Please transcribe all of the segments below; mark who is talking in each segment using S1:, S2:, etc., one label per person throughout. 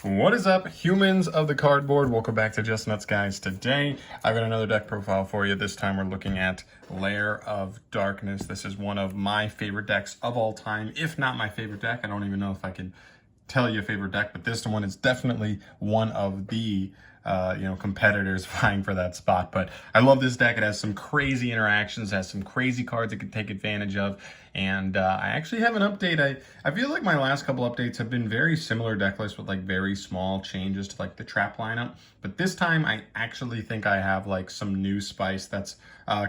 S1: What is up, humans of the cardboard? Welcome back to Just Nuts, guys. Today, I've got another deck profile for you. This time, we're looking at LAIR of Darkness. This is one of my favorite decks of all time, if not my favorite deck. I don't even know if I can tell you a favorite deck, but this one is definitely one of the competitors vying for that spot. But I love this deck. It has some crazy interactions, has some crazy cards it can take advantage of. And I actually have an update. I feel like my last couple updates have been very similar deck lists with like very small changes to like the trap lineup. But this time I actually think I have like some new spice that's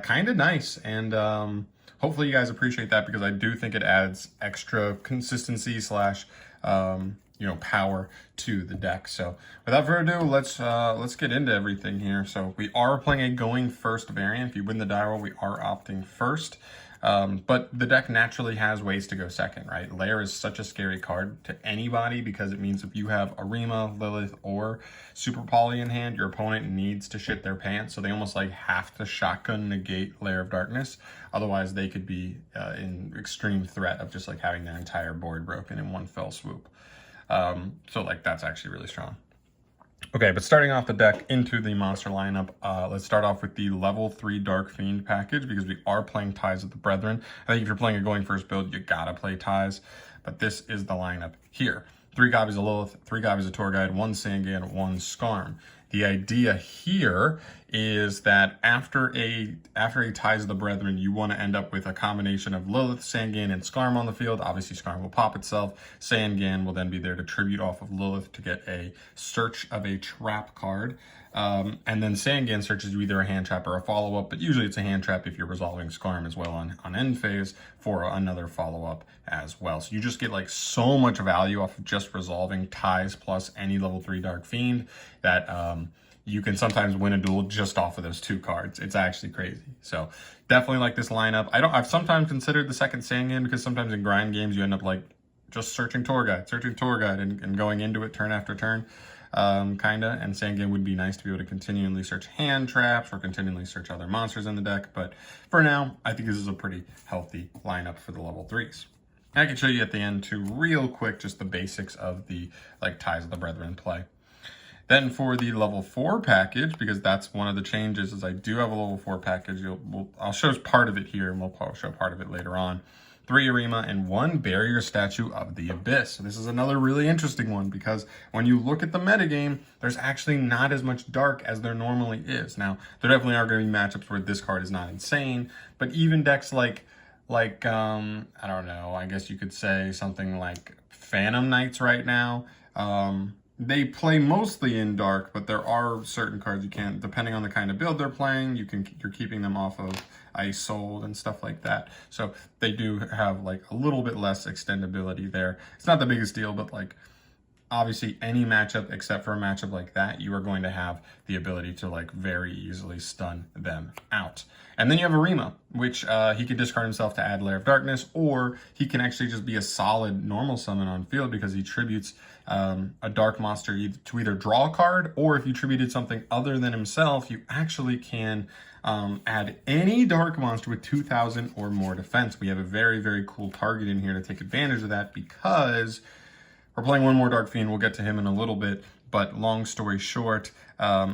S1: kind of nice. And hopefully you guys appreciate that, because I do think it adds extra consistency slash power to the deck. So without further ado, let's get into everything here. So we are playing a going first variant. If you win the die roll, we are opting first. But the deck naturally has ways to go second, right? LAIR is such a scary card to anybody because it means if you have Arima, Lilith, or Super Poly in hand, your opponent needs to shit their pants. So they almost like have to shotgun negate LAIR of Darkness. Otherwise, they could be in extreme threat of just like having their entire board broken in one fell swoop. So like that's actually really strong. Okay, but starting off the deck into the monster lineup, let's start off with the level 3 Dark Fiend package, because we are playing Ties of the Brethren. I think if you're playing a going first build, you gotta play Ties, but this is the lineup here. 3 copies of Lilith, 3 copies of Tour Guide, 1 Sangan, 1 Skarm. The idea here is that after a Ties of the Brethren, you want to end up with a combination of Lilith, Sangan, and Skarm on the field. Obviously, Skarm will pop itself. Sangan will then be there to tribute off of Lilith to get a Search of a Trap card. And then Sangan searches you either a hand trap or a follow-up, but usually it's a hand trap if you're resolving Skarm as well on end phase for another follow-up as well. So you just get like so much value off of just resolving Ties plus any level 3 Dark Fiend that you can sometimes win a duel just off of those 2 cards. It's actually crazy. So definitely like this lineup. I've sometimes considered the second Sangan, because sometimes in grind games you end up like just searching Tour Guide and going into it turn after turn. Kinda, and Sangan would be nice to be able to continually search hand traps or continually search other monsters in the deck, but for now, I think this is a pretty healthy lineup for the level 3s. I can show you at the end too, real quick, just the basics of the like Ties of the Brethren play. Then for the level 4 package, because that's one of the changes, is I do have a level 4 package. I'll show part of it here, and we'll show part of it later on. 3 Arima, and 1 Barrier Statue of the Abyss. So this is another really interesting one, because when you look at the metagame, there's actually not as much dark as there normally is. Now, there definitely are going to be matchups where this card is not insane, but even decks like I don't know, I guess you could say something like Phantom Knights right now, they play mostly in dark, but there are certain cards you can't, depending on the kind of build they're playing, you're keeping them off of Ice Sold and stuff like that. So they do have like a little bit less extendability there. It's not the biggest deal, but like obviously any matchup except for a matchup like that, you are going to have the ability to like very easily stun them out. And then you have Arima, which he can discard himself to add LAIR of Darkness, or he can actually just be a solid normal summon on field, because he tributes a dark monster to either draw a card, or if you tributed something other than himself, you actually can add any dark monster with 2,000 or more defense. We have a very, very cool target in here to take advantage of that, because we're playing 1 more Dark Fiend. We'll get to him in a little bit, but long story short,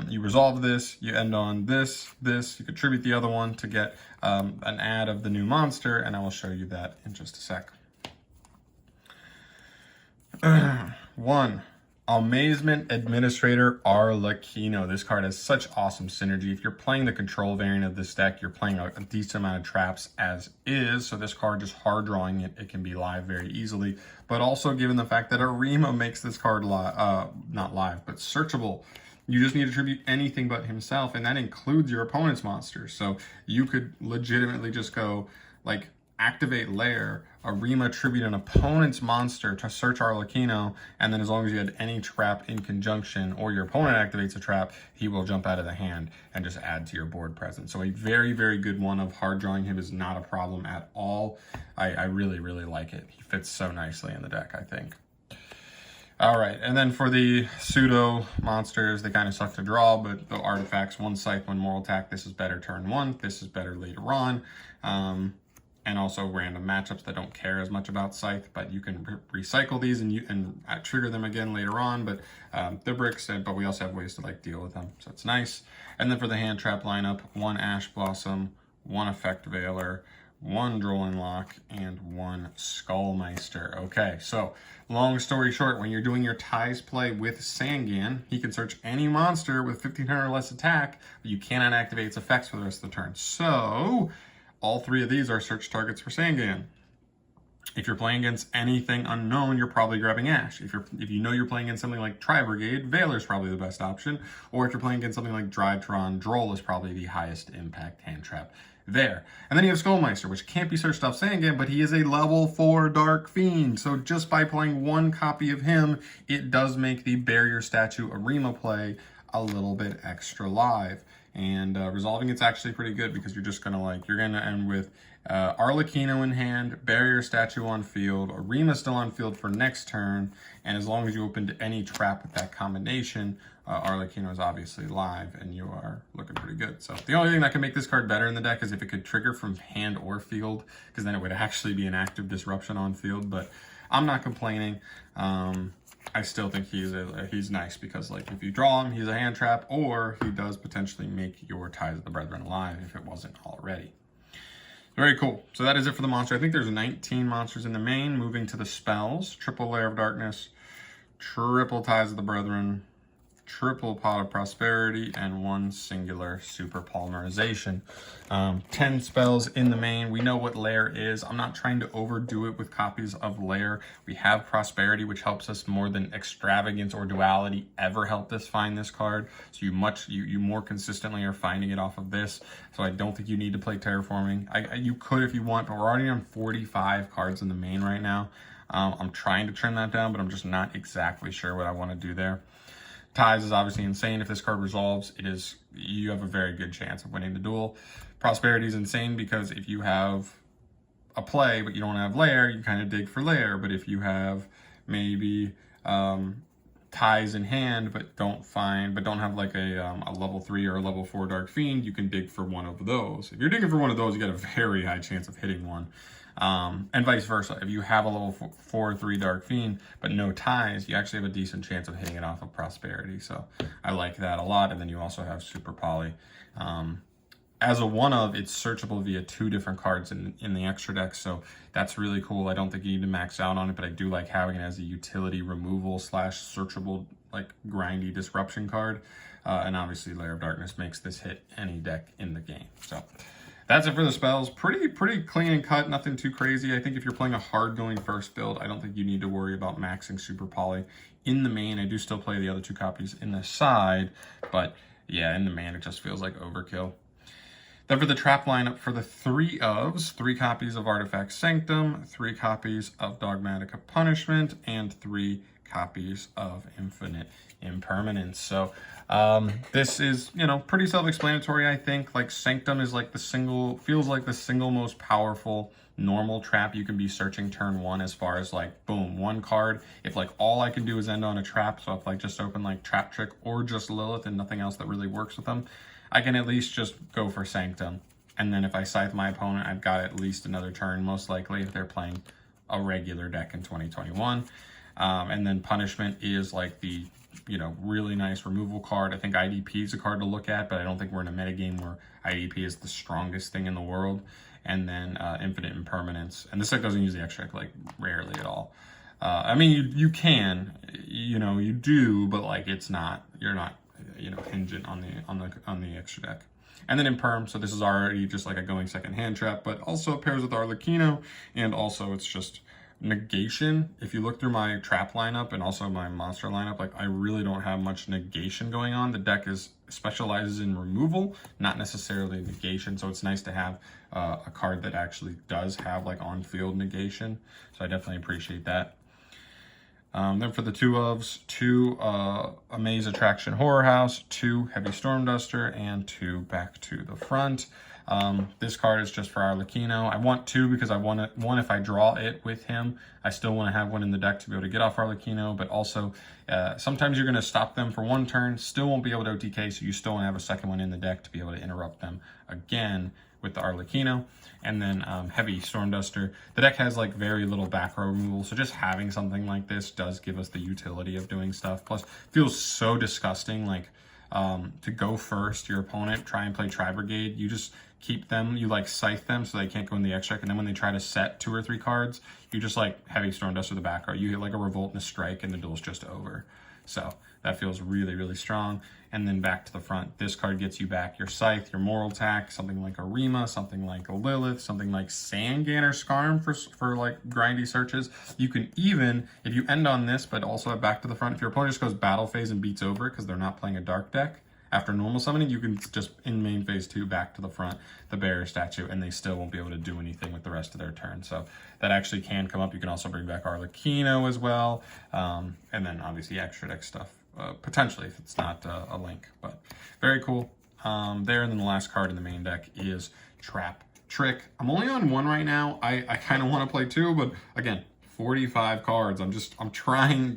S1: you resolve this, you end on this, you contribute the other one to get an add of the new monster, and I will show you that in just a sec. 1. Amazement Administrator Arlecchino. This card has such awesome synergy. If you're playing the control variant of this deck, you're playing a decent amount of traps as is. So this card, just hard drawing it can be live very easily. But also given the fact that Arima makes this card not live, but searchable, you just need to tribute anything but himself, and that includes your opponent's monsters. So you could legitimately just go like activate LAIR, Arima tribute an opponent's monster to search Arlecchino, and then as long as you had any trap in conjunction, or your opponent activates a trap, he will jump out of the hand and just add to your board presence. So a very, very good one of hard drawing him is not a problem at all. I really, really like it. He fits so nicely in the deck, I think. All right, and then for the pseudo monsters, they kind of suck to draw, but the artifacts, 1 Scythe, 1 Moral Attack, this is better turn 1, this is better later on. and also random matchups that don't care as much about Scythe, but you can recycle these and trigger them again later on, but they're bricks, but we also have ways to like deal with them, so it's nice. And then for the hand trap lineup, 1 Ash Blossom, 1 Effect Veiler, 1 Drolling Lock, and 1 Skullmeister. Okay, so long story short, when you're doing your ties play with Sangan, he can search any monster with 1500 or less attack, but you cannot activate its effects for the rest of the turn. So all 3 of these are search targets for Sangan. If you're playing against anything unknown, you're probably grabbing Ash. If you know you're playing against something like Tri-Brigade, Veiler's probably the best option. Or if you're playing against something like Drytron, Droll is probably the highest impact hand trap there. And then you have Skullmeister, which can't be searched off Sangan, but he is a level 4 Dark Fiend. So just by playing 1 copy of him, it does make the Barrier Statue Arima play a little bit extra live. And resolving it's actually pretty good because you're just gonna you're gonna end with Arlecchino in hand, Barrier Statue on field, Arima still on field for next turn, and as long as you opened any trap with that combination, Arlecchino is obviously live, and you are looking pretty good. So the only thing that can make this card better in the deck is if it could trigger from hand or field, because then it would actually be an active disruption on field, but I'm not complaining. I still think he's nice because like if you draw him, he's a hand trap, or he does potentially make your Ties of the Brethren alive if it wasn't already. Very cool. So that is it for the monster. I think there's 19 monsters in the main. Moving to the spells: triple Lair of Darkness, triple Ties of the Brethren, triple Pot of Prosperity, and 1 singular Super Polymerization. 10 spells in the main. We know what LAIR is. I'm not trying to overdo it with copies of LAIR. We have Prosperity, which helps us more than Extravagance or Duality ever helped us find this card. So you more consistently are finding it off of this. So I don't think you need to play Terraforming. You could if you want, but we're already on 45 cards in the main right now. I'm trying to trim that down, but I'm just not exactly sure what I want to do there. Ties is obviously insane. If this card resolves, you have a very good chance of winning the duel. Prosperity is insane because if you have a play but you don't have LAIR, you kind of dig for LAIR. But if you have maybe Ties in hand but don't have like a level 3 or a level 4 Dark Fiend, you can dig for one of those. If you're digging for one of those, you got a very high chance of hitting one. And vice versa. If you have a level 4/3 Dark Fiend, but no Ties, you actually have a decent chance of hitting it off of Prosperity. So I like that a lot. And then you also have Super Poly. As a one-of, it's searchable via 2 different cards in the extra deck. So that's really cool. I don't think you need to max out on it, but I do like having it as a utility removal / searchable, like grindy disruption card. And obviously Lair of Darkness makes this hit any deck in the game. So that's it for the spells. Pretty clean and cut, nothing too crazy. I think if you're playing a hard going first build, I don't think you need to worry about maxing Super Poly. In the main, I do still play the other 2 copies in the side, but yeah, in the main, it just feels like overkill. Then for the trap lineup, for the 3 ofs, 3 copies of Artifact Sanctum, 3 copies of Dogmatic Punishment, and 3 copies of Infinite Impermanence. So this is, pretty self-explanatory, I think. Like Sanctum is like feels like the single most powerful normal trap you can be searching turn 1, as far as like, boom, 1 card. If like all I can do is end on a trap, so if like just open like Trap Trick or just Lilith and nothing else that really works with them, I can at least just go for Sanctum. And then if I scythe my opponent, I've got at least another turn, most likely, if they're playing a regular deck in 2021. And then Punishment is like the, really nice removal card. I think IDP is a card to look at, but I don't think we're in a metagame where IDP is the strongest thing in the world. And then Infinite Impermanence. And this deck doesn't use the extra deck, like, rarely at all. I mean, you can, you do, but like you're not hinging on the extra deck. And then Imperm, so this is already just like a going second hand trap, but also it pairs with Arlecchino, and also it's just negation. If you look through my trap lineup and also my monster lineup, like I really don't have much negation going on. The deck specializes in removal, not necessarily negation, so it's nice to have a card that actually does have like on-field negation, so I definitely appreciate that. Then for the 2 ofs, 2 Amaze Attraction Horror House, 2 Heavy Storm Duster, and 2 Back to the Front. This card is just for Arlecchino. I want 2 because I want one, if I draw it with him, I still want to have one in the deck to be able to get off Arlecchino, but also sometimes you're going to stop them for 1 turn, still won't be able to OTK, so you still want to have a second one in the deck to be able to interrupt them again with the Arlecchino, and then heavy Storm Duster. The deck has like very little back row removal, so just having something like this does give us the utility of doing stuff. Plus, it feels so disgusting, like to go first, your opponent try and play Tri-Brigade, you just keep them, you like scythe them so they can't go in the X-Deck, and then when they try to set 2 or 3 cards, you just like heavy Storm Duster the back row. You hit like a Revolt and a Strike, and the duel's just over. So that feels really, really strong. And then back to the front, this card gets you back your Scythe, your Moral Tack, something like a Rima, something like a Lilith, something like Sangan or Skarm for like grindy searches. You can even, if you end on this, but also have back to the front, if your opponent just goes battle phase and beats over because they're not playing a dark deck, after normal summoning, you can just, in main phase 2, back to the front, the barrier statue, and they still won't be able to do anything with the rest of their turn. So that actually can come up. You can also bring back Arlecchino as well. And then obviously extra deck stuff, potentially if it's not a link, but very cool. There, and then the last card in the main deck is Trap Trick. I'm only on 1 right now. I kind of want to play 2, but again, 45 cards. I'm trying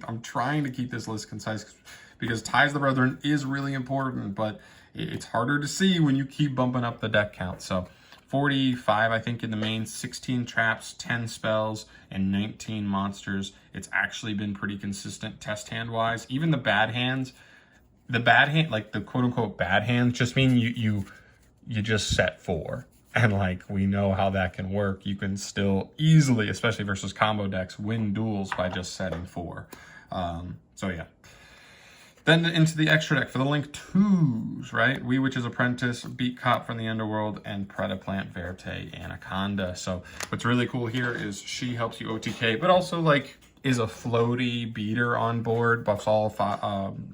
S1: to keep this list concise, because Ties of the Brethren is really important, but it's harder to see when you keep bumping up the deck count. So 45, I think, in the main, 16 traps, 10 spells, and 19 monsters. It's actually been pretty consistent test hand-wise. Even the bad hands, like the quote-unquote bad hands, just mean you just set 4. And like, we know how that can work. You can still easily, especially versus combo decks, win duels by just setting 4. So yeah. Then into the extra deck for the Link 2s, right? We Witch's Apprentice, Beat Cop from the Underworld, and Predaplant Verte Anaconda. So what's really cool here is she helps you OTK, but also like is a floaty beater on board, buffs all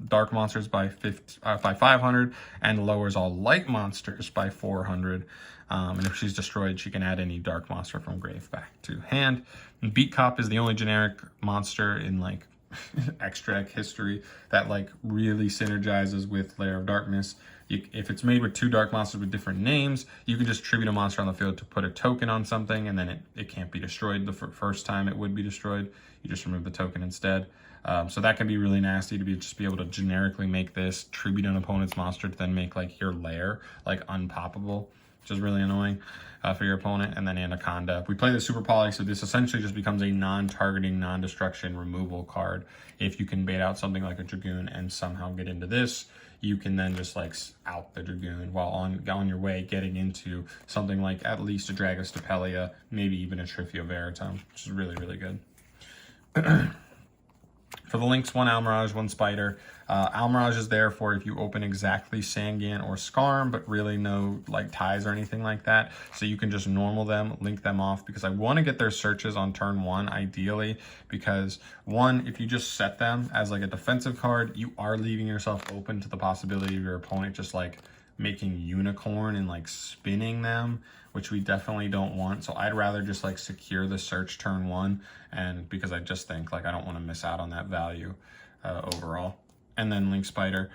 S1: dark monsters by 500, and lowers all light monsters by 400. And if she's destroyed, she can add any dark monster from grave back to hand. And Beat Cop is the only generic monster in like extra deck history that like really synergizes with Lair of Darkness. If it's made with 2 dark monsters with different names, you can just tribute a monster on the field to put a token on something, and then it can't be destroyed the first time it would be destroyed. You just remove the token instead. So that can be really nasty to just be able to generically make this tribute an opponent's monster to then make like your Lair like unpoppable, which is really annoying for your opponent. And then Anaconda. We play the Super Poly, so this essentially just becomes a non-targeting, non-destruction removal card. If you can bait out something like a Dragoon and somehow get into this, you can then just like out the Dragoon while on your way getting into something like at least a Dragostapelia, maybe even a Trifio Veritum, which is really, really good. For the links, 1 Almirage, 1 Spider. Almirage is there for if you open exactly Sangan or Skarm, but really no like ties or anything like that. So you can just normal them, link them off, because I want to get their searches on turn 1 ideally, because 1, if you just set them as like a defensive card, you are leaving yourself open to the possibility of your opponent just like making unicorn and like spinning them, which we definitely don't want. So I'd rather just like secure the search turn 1, and because I just think like I don't want to miss out on that value overall. And then Link Spider,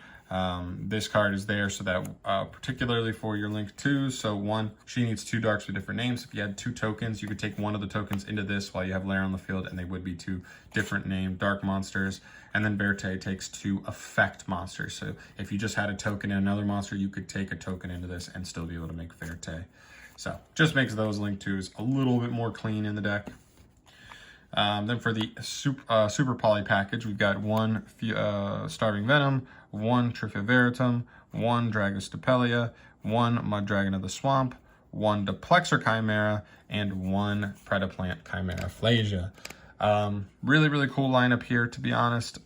S1: this card is there so that particularly for your Link 2s, so 1, she needs 2 darks with different names. If you had 2 tokens, you could take 1 of the tokens into this while you have Lair on the field, and they would be 2 different named dark monsters. And then Verte takes 2 effect monsters. So if you just had a token in another monster, you could take a token into this and still be able to make Verte. So just makes those Link 2s a little bit more clean in the deck. Then for the Super Poly package, we've got 1 Starving Venom, 1 Trifia Veritum, 1 Dragostapelia, 1 Mud Dragon of the Swamp, 1 Duplexer Chimera, and 1 Predaplant Chimera Phlasia. Really, really cool lineup here, to be honest.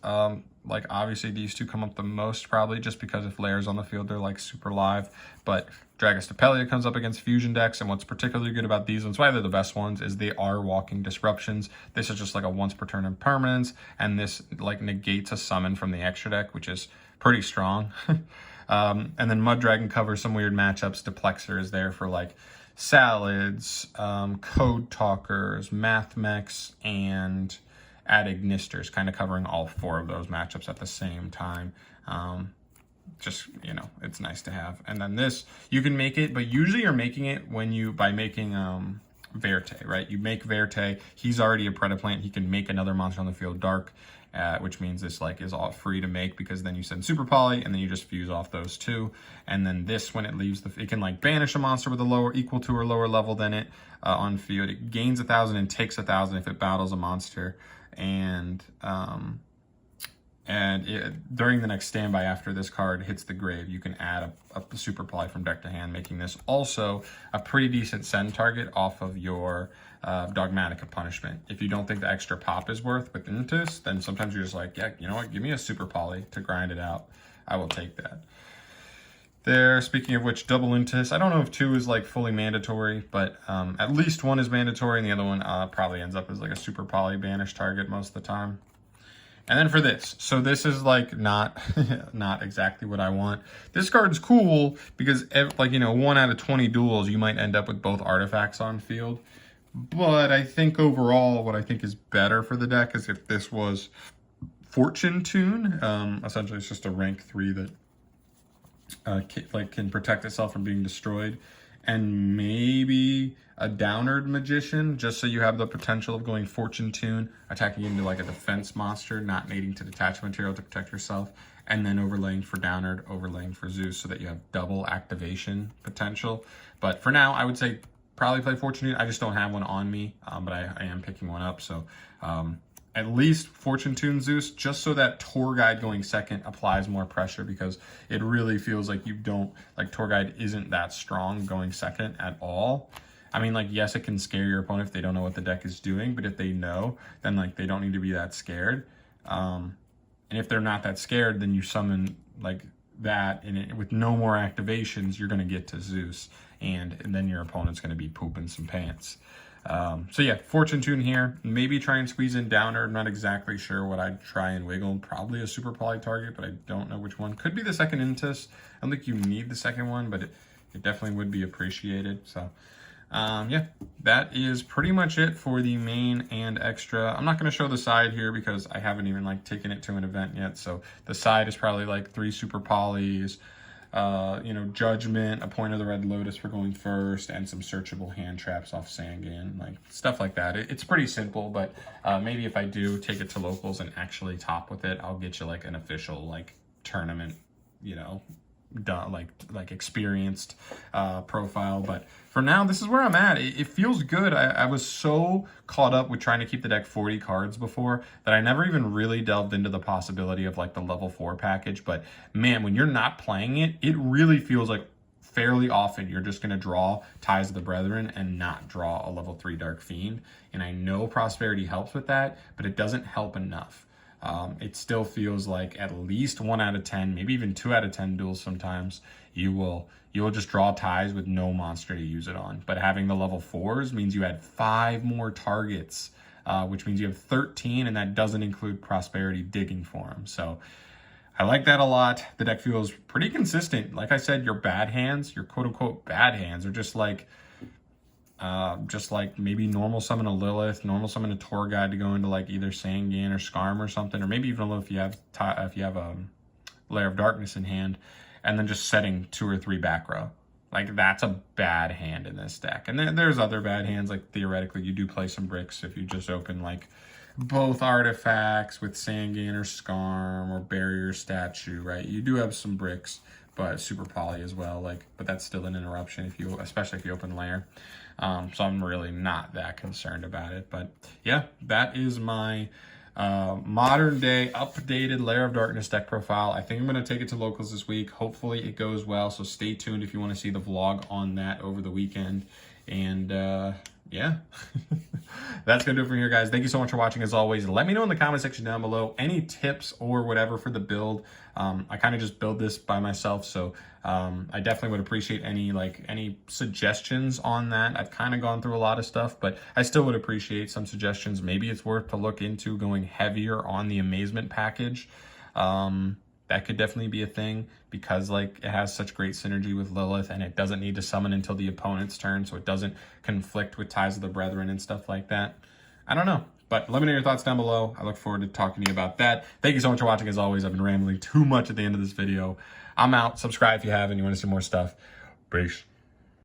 S1: Like obviously these 2 come up the most probably just because if Lair's on the field, they're like super live, but Dragostapelia comes up against fusion decks, and what's particularly good about these ones, why they're the best ones, is they are walking disruptions. This is just like a once per turn impermanence, and this like negates a summon from the extra deck, which is pretty strong. And then Mud Dragon covers some weird matchups. Duplexer is there for like Salads, Code Talkers, Math Mechs, and Adignisters, kind of covering all 4 of those matchups at the same time. Just, you know, it's nice to have. And then this, you can make it, but usually you're making it by making Verte, right? You make Verte, he's already a Predaplant, he can make another monster on the field dark, which means this like is all free to make because then you send Super Poly and then you just fuse off those two. And then this, when it leaves it can like banish a monster with a lower, equal to or lower level than it on field. It gains 1,000 and takes 1,000 if it battles a monster. And during the next standby after this card hits the grave, you can add a Super Poly from deck to hand, making this also a pretty decent send target off of your Dogmatica punishment. If you don't think the extra pop is worth with Intus, then sometimes you're just like, yeah, you know what, give me a Super Poly to grind it out. I will take that. There, speaking of which, double Intus. I don't know if 2 is like fully mandatory, but at least 1 is mandatory, and the other one probably ends up as like a Super Poly banish target most of the time. And then for this, so this is like not exactly what I want. This card's cool because like, you know, 1 out of 20 duels, you might end up with both artifacts on field. But I think overall, what I think is better for the deck is if this was Fortune Tune. Essentially, it's just a rank 3 that can protect itself from being destroyed. And maybe a Downerd Magician, just so you have the potential of going Fortune Tune, attacking into like a defense monster, not needing to detach material to protect yourself, and then overlaying for Downerd, overlaying for Zeus, so that you have double activation potential. But for now, I would say probably play Fortune Tune. I just don't have one on me, but I am picking one up. So at least Fortune Tune Zeus, just so that Tour Guide going second applies more pressure, because it really feels like Tour Guide isn't that strong going second at all. I mean, like, yes, it can scare your opponent if they don't know what the deck is doing, but if they know, then like they don't need to be that scared. And if they're not that scared, then you summon like that, and with no more activations, you're going to get to Zeus, and then your opponent's going to be pooping some pants. So yeah, Fortune Tune here. Maybe try and squeeze in Downer. I'm not exactly sure what I'd try and wiggle. Probably a Super Poly target, but I don't know which one. Could be the second Intus. I don't think you need the second one, but it definitely would be appreciated. So yeah, that is pretty much it for the main and extra. I'm not going to show the side here because I haven't even like taken it to an event yet. So the side is probably like 3 Super Polys, you know, Judgment, a Point of the Red Lotus for going first, and some searchable hand traps off Sangan, like stuff like that. It's pretty simple, but maybe if I do take it to locals and actually top with it, I'll get you like an official like tournament, you know, done, like experienced profile. But for now, this is where I'm at. It feels good. I was so caught up with trying to keep the deck 40 cards before that I never even really delved into the possibility of like the level 4 package. But man, when you're not playing it, it really feels like fairly often you're just going to draw Ties of the Brethren and not draw a level 3 Dark Fiend. And I know Prosperity helps with that, but it doesn't help enough. It still feels like at least 1 out of 10, maybe even 2 out of 10 duels sometimes, you will just draw ties with no monster to use it on. But having the level 4s means you add 5 more targets, which means you have 13, and that doesn't include Prosperity digging for them. So I like that a lot. The deck feels pretty consistent. Like I said, your bad hands, your quote-unquote bad hands, are just like maybe normal summon a Lilith, normal summon a Tour Guide to go into like either Sangan or Skarm or something, or maybe even if you have Lair of Darkness in hand, and then just setting 2 or 3 back row. Like, that's a bad hand in this deck. And then there's other bad hands, like theoretically you do play some bricks if you just open like both artifacts with Sangan or Skarm or Barrier Statue, right? You do have some bricks, but Super Poly as well, like, but that's still an interruption especially if you open LAIR. So I'm really not that concerned about it. But yeah, that is my modern day updated LAIR of Darkness deck profile. I think I'm going to take it to locals this week. Hopefully it goes well. So stay tuned if you want to see the vlog on that over the weekend. And yeah, that's going to do it for here, guys. Thank you so much for watching. As always, let me know in the comment section down below any tips or whatever for the build. I kind of just build this by myself, so I definitely would appreciate any suggestions on that. I've kind of gone through a lot of stuff, but I still would appreciate some suggestions. Maybe it's worth to look into going heavier on the Amazement package. That could definitely be a thing, because like it has such great synergy with Lilith, and it doesn't need to summon until the opponent's turn, so it doesn't conflict with Ties of the Brethren and stuff like that. I don't know, but let me know your thoughts down below. I look forward to talking to you about that. Thank you so much for watching. As always, I've been rambling too much at the end of this video. I'm out. Subscribe if you haven't. You want to see more stuff. Peace.